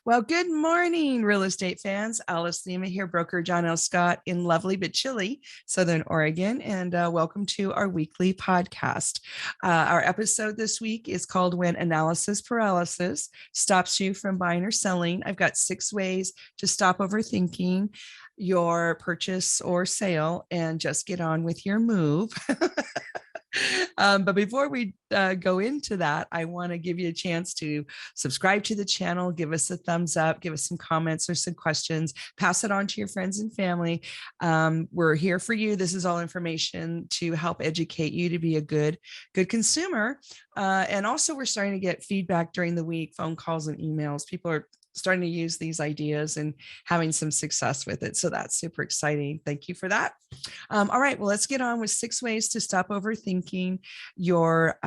Well, good morning, real estate fans. Alice Lema here, broker John L. Scott in lovely but chilly Southern Oregon. And welcome to our weekly podcast. Our episode this week is called When Analysis Paralysis Stops You from Buying or Selling. I've got 6 ways to stop overthinking your purchase or sale and just get on with your move. But before we go into that, I want to give you a chance to subscribe to the channel, give us a thumbs up, give us some comments or some questions, pass it on to your friends and family. We're here for you. This is all information to help educate you to be a good consumer. And also we're starting to get feedback during the week, phone calls and emails. People are starting to use these ideas and having some success with it. So that's super exciting. Thank you for that. All right, well, let's get on with 6 ways to stop overthinking your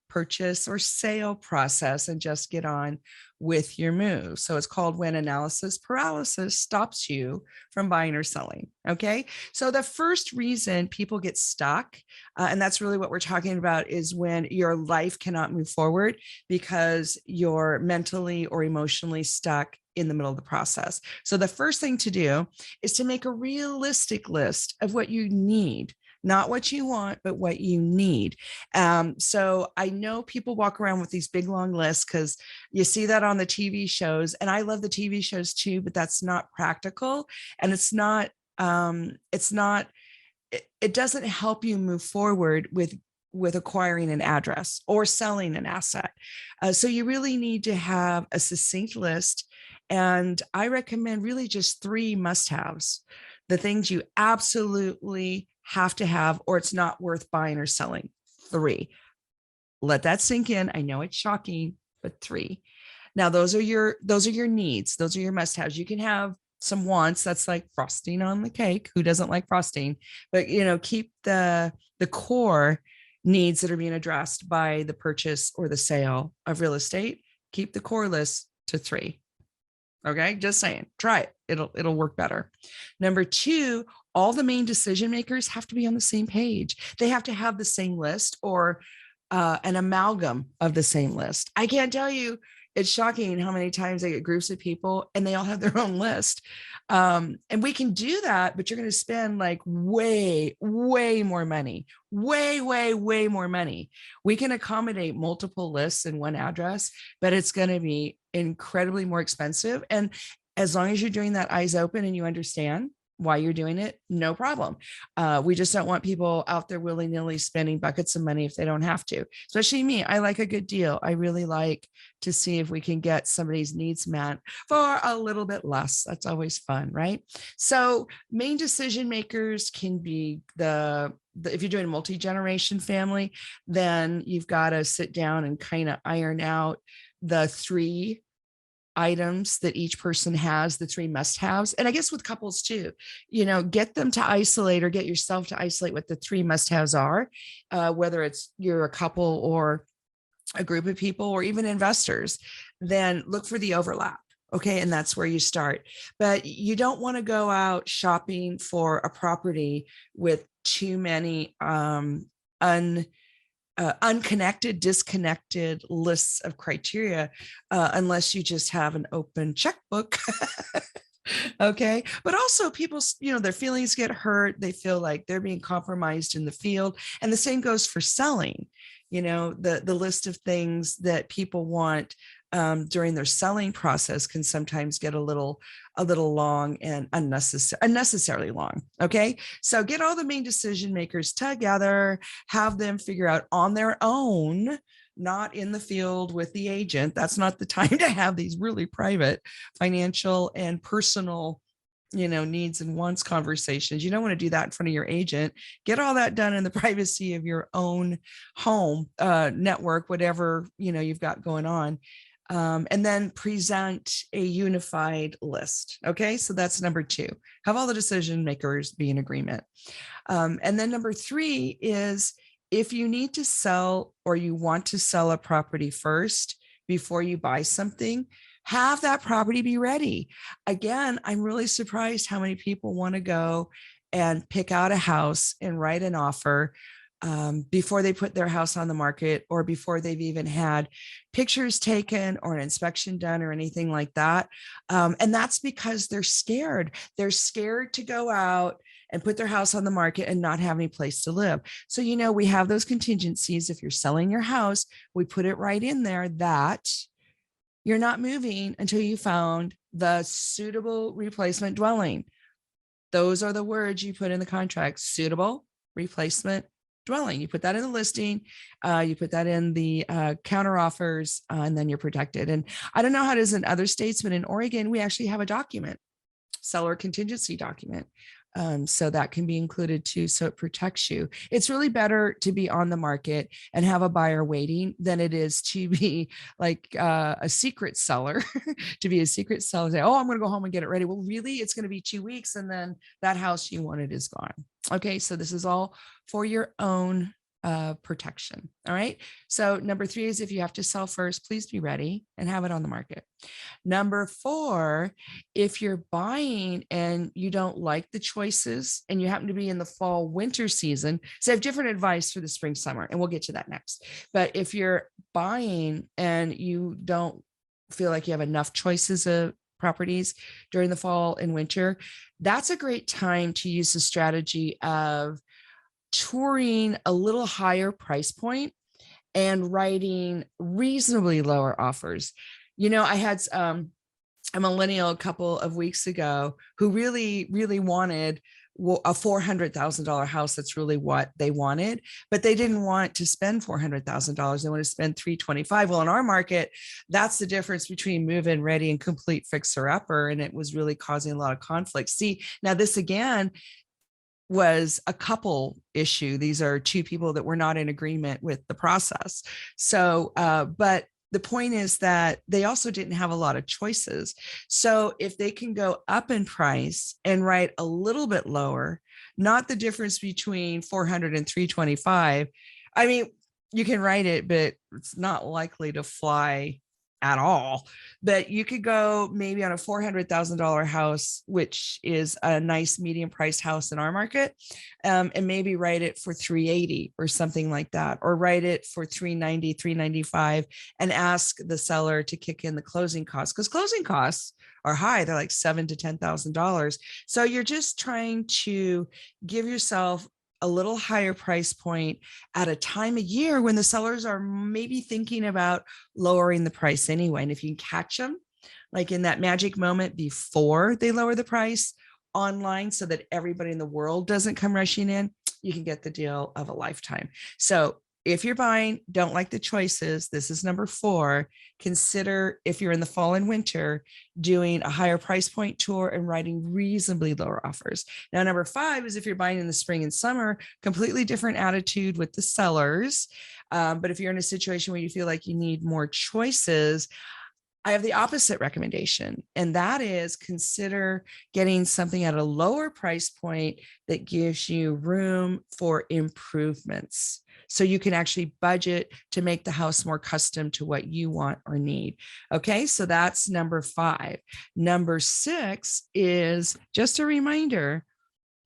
purchase or sale process and just get on with your move. So it's called When Analysis Paralysis Stops You from Buying or Selling. Okay, so the first reason people get stuck, and that's really what we're talking about, is when your life cannot move forward because you're mentally or emotionally stuck in the middle of the process. So the first thing to do is to make a realistic list of what you need, not what you want, but what you need. So I know people walk around with these big long lists because you see that on the TV shows, and I love the TV shows too, but that's not practical, and it doesn't help you move forward with acquiring an address or selling an asset. So you really need to have a succinct list. And I recommend really just 3 must-haves, the things you absolutely have to have, or it's not worth buying or selling. 3. Let that sink in. I know it's shocking, but 3. Now, those are your needs. Those are your must-haves. You can have some wants. That's like frosting on the cake. Who doesn't like frosting? But, keep the core needs that are being addressed by the purchase or the sale of real estate. Keep the core list to 3. Okay, just saying, try it. It'll work better. Number 2, all the main decision makers have to be on the same page. They have to have the same list or an amalgam of the same list. I can't tell you, it's shocking how many times I get groups of people and they all have their own list. And we can do that, but you're going to spend like way more money, way more money. We can accommodate multiple lists in one address, but it's going to be incredibly more expensive. And as long as you're doing that eyes open and you understand why you're doing it, no problem. We just don't want people out there willy-nilly spending buckets of money if they don't have to. Especially me, I like a good deal. I really like to see if we can get somebody's needs met for a little bit less. That's always fun, right? So main decision makers can be if you're doing a multi-generation family, then you've got to sit down and kind of iron out the 3 items that each person has, the 3 must-haves. And I guess with couples too, get them to isolate, or get yourself to isolate what the 3 must-haves are, whether it's you're a couple or a group of people or even investors. Then look for the overlap. Okay. And that's where you start. But you don't want to go out shopping for a property with too many unconnected, disconnected lists of criteria, unless you just have an open checkbook. Okay. But also people, their feelings get hurt. They feel like they're being compromised in the field. And the same goes for selling. The list of things that people want during their selling process can sometimes get a little long and unnecessarily long. Okay. So get all the main decision makers together, have them figure out on their own, not in the field with the agent. That's not the time to have these really private financial and personal needs and wants conversations. You don't want to do that in front of your agent. Get all that done in the privacy of your own home, network, whatever you've got going on. And then present a unified list. Okay, so that's number 2. Have all the decision makers be in agreement. And then number 3 is, if you need to sell or you want to sell a property first before you buy something, have that property be ready. Again, I'm really surprised how many people want to go and pick out a house and write an offer before they put their house on the market, or before they've even had pictures taken or an inspection done or anything like that. And that's because they're scared. They're scared to go out and put their house on the market and not have any place to live. So, we have those contingencies. If you're selling your house, we put it right in there that you're not moving until you found the suitable replacement dwelling. Those are the words you put in the contract: suitable replacement dwelling. You put that in the listing, you put that in the counter offers, and then you're protected. And I don't know how it is in other states, but in Oregon, we actually have a document, seller contingency document. So that can be included too. So it protects you. It's really better to be on the market and have a buyer waiting than it is to be like a secret seller, to be a secret seller. Say, oh, I'm going to go home and get it ready. Well, really, it's going to be 2 weeks. And then that house you wanted is gone. Okay. So this is all for your own protection. All right. So number 3 is, if you have to sell first, please be ready and have it on the market. Number 4, if you're buying and you don't like the choices and you happen to be in the fall winter season, so I have different advice for the spring summer, and we'll get to that next. But if you're buying and you don't feel like you have enough choices of properties during the fall and winter, that's a great time to use the strategy of touring a little higher price point and writing reasonably lower offers. I had a millennial a couple of weeks ago who really, really wanted a $400,000 house. That's really what they wanted, but they didn't want to spend $400,000. They want to spend $325,000. Well, in our market, that's the difference between move-in ready and complete fixer-upper, and it was really causing a lot of conflict. See, now this again was a couple issue. These are 2 people that were not in agreement with the process. So, but the point is that they also didn't have a lot of choices. So if they can go up in price and write a little bit lower, not the difference between 400 and 325, I mean, you can write it, but it's not likely to fly at all. But you could go maybe on a $400,000 house, which is a nice medium priced house in our market, and maybe write it for 380 or something like that, or write it for 390, 395, and ask the seller to kick in the closing costs, because closing costs are high. They're like $7,000 to $10,000. So you're just trying to give yourself a little higher price point at a time of year when the sellers are maybe thinking about lowering the price anyway. And if you can catch them like in that magic moment before they lower the price online, so that everybody in the world doesn't come rushing in, you can get the deal of a lifetime. So if you're buying, don't like the choices, this is number 4. Consider, if you're in the fall and winter, doing a higher price point tour and writing reasonably lower offers. Now, number 5 is if you're buying in the spring and summer, completely different attitude with the sellers. But if you're in a situation where you feel like you need more choices, I have the opposite recommendation, and that is consider getting something at a lower price point that gives you room for improvements. So you can actually budget to make the house more custom to what you want or need. Okay, so that's number 5. Number 6 is just a reminder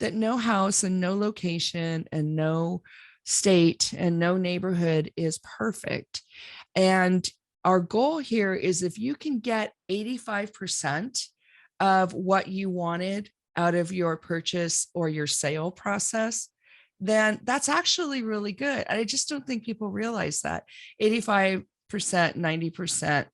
that no house and no location and no state and no neighborhood is perfect. And our goal here is, if you can get 85% of what you wanted out of your purchase or your sale process, then that's actually really good. I just don't think people realize that 85%, 90%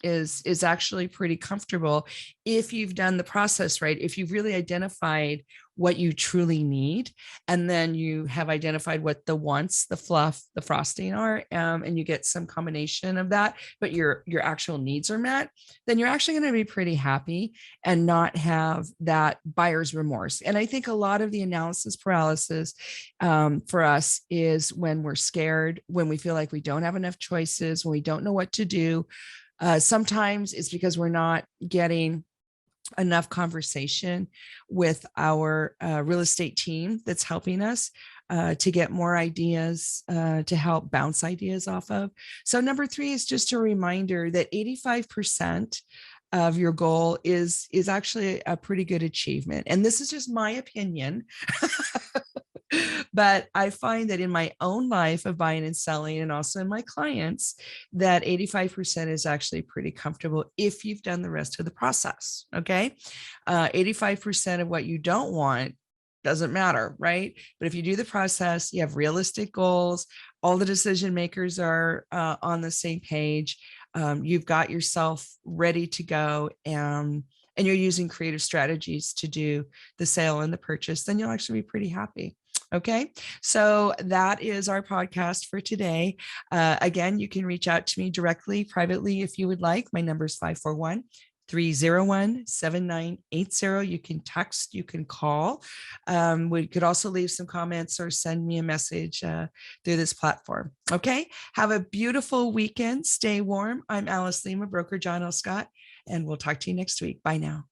is actually pretty comfortable if you've done the process right, if you've really identified what you truly need, and then you have identified what the wants, the fluff, the frosting are, and you get some combination of that, but your actual needs are met, then you're actually going to be pretty happy and not have that buyer's remorse. And I think a lot of the analysis paralysis for us is when we're scared, when we feel like we don't have enough choices, when we don't know what to do. Sometimes it's because we're not getting enough conversation with our real estate team that's helping us to get more ideas, to help bounce ideas off of. So number 3 is just a reminder that 85% of your goal is actually a pretty good achievement. And this is just my opinion. But I find that in my own life of buying and selling, and also in my clients, that 85% is actually pretty comfortable if you've done the rest of the process. Okay. 85% of what you don't want doesn't matter, right? But if you do the process, you have realistic goals, all the decision makers are on the same page, you've got yourself ready to go, and you're using creative strategies to do the sale and the purchase, then you'll actually be pretty happy. Okay. So that is our podcast for today. Again, you can reach out to me directly, privately, if you would like. My number is 541 301 7980. You can text, you can call. We could also leave some comments or send me a message through this platform. Okay. Have a beautiful weekend. Stay warm. I'm Alice Lema, broker John L. Scott, and we'll talk to you next week. Bye now.